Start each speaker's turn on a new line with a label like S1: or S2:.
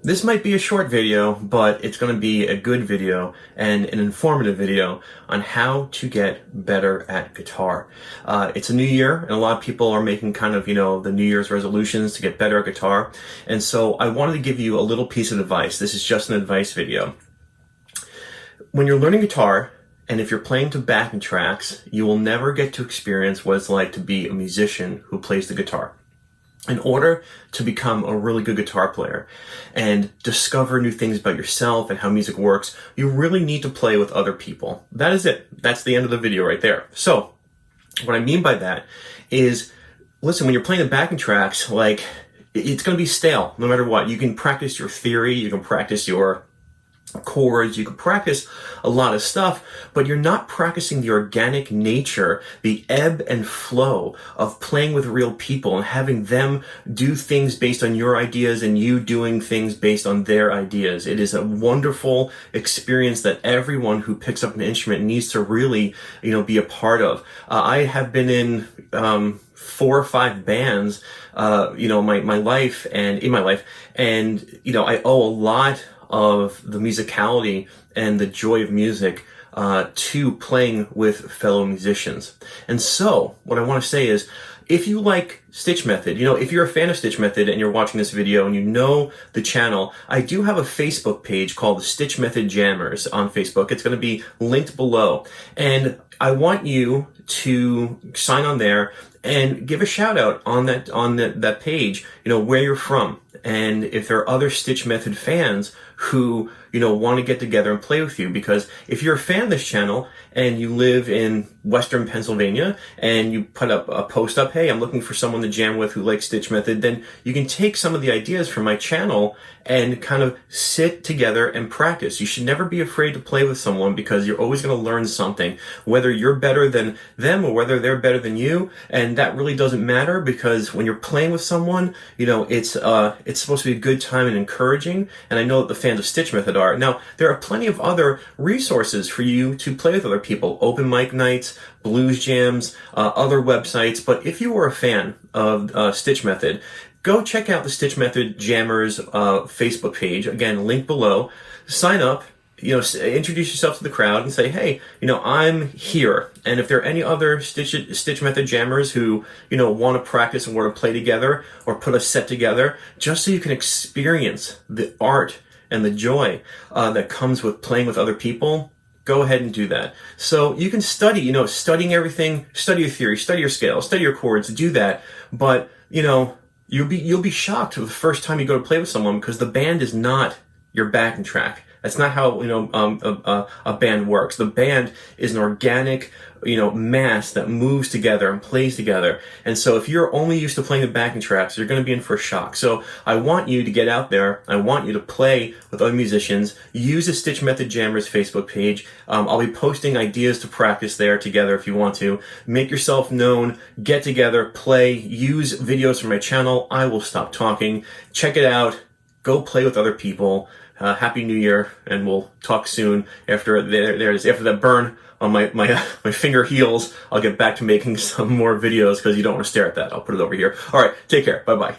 S1: This might be a short video, but it's going to be a good video and an informative video on how to get better at guitar. It's a new year, and a lot of people are making kind of, the New Year's resolutions to get better at guitar. And so I wanted to give you a little piece of advice. This is just an advice video. When you're learning guitar, and if you're playing to backing tracks, you will never get to experience what it's like to be a musician who plays the guitar. In order to become a really good guitar player and discover new things about yourself and how music works, you really need to play with other people. That is it. That's the end of the video right there. So what I mean by that is, listen, when you're playing the backing tracks, it's going to be stale no matter what. You can practice your theory, you can practice your chords, you can practice a lot of stuff, but you're not practicing the organic nature, the ebb and flow of playing with real people and having them do things based on your ideas and you doing things based on their ideas. It is a wonderful experience that everyone who picks up an instrument needs to really, be a part of. I have been in 4 or 5 bands, my life and in my life, and I owe a lot of the musicality and the joy of music to playing with fellow musicians. And so what I want to say is, if you like StichMethod, if you're a fan of StichMethod and you're watching this video and you know the channel, I do have a Facebook page called the StichMethod Jammers on Facebook. It's going to be linked below. And I want you to sign on there and give a shout out on that page, where you're from. And if there are other StichMethod fans who, want to get together and play with you, because if you're a fan of this channel and you live in Western Pennsylvania and you put up a post up, hey, I'm looking for someone to jam with who likes StichMethod, then you can take some of the ideas from my channel and kind of sit together and practice. You should never be afraid to play with someone, because you're always going to learn something, whether you're better than them or whether they're better than you. And that really doesn't matter, because when you're playing with someone, it's supposed to be a good time and encouraging. And I know that the fans of StichMethod are. Now, there are plenty of other resources for you to play with other people, open mic nights, blues jams, other websites. But if you are a fan of StichMethod, go check out the StichMethod Jammers Facebook page. Again, link below. Sign up. Introduce yourself to the crowd and say, hey, I'm here. And if there are any other StichMethod Jammers who, want to practice and want to play together or put a set together, just so you can experience the art and the joy that comes with playing with other people, go ahead and do that. So you can study, studying everything, study your theory, study your scales, study your chords, do that. But, you'll be shocked the first time you go to play with someone, because the band is not your backing track. That's not how, a band works. The band is an organic, mass that moves together and plays together. And so if you're only used to playing the backing tracks, you're going to be in for a shock. So I want you to get out there. I want you to play with other musicians. Use the StichMethod Jammers Facebook page. I'll be posting ideas to practice there together if you want to. Make yourself known. Get together. Play. Use videos from my channel. I will stop talking. Check it out. Go play with other people. Happy New Year, and we'll talk soon. After after that burn on my finger heals, I'll get back to making some more videos, because you don't want to stare at that. I'll put it over here. All right, take care. Bye-bye.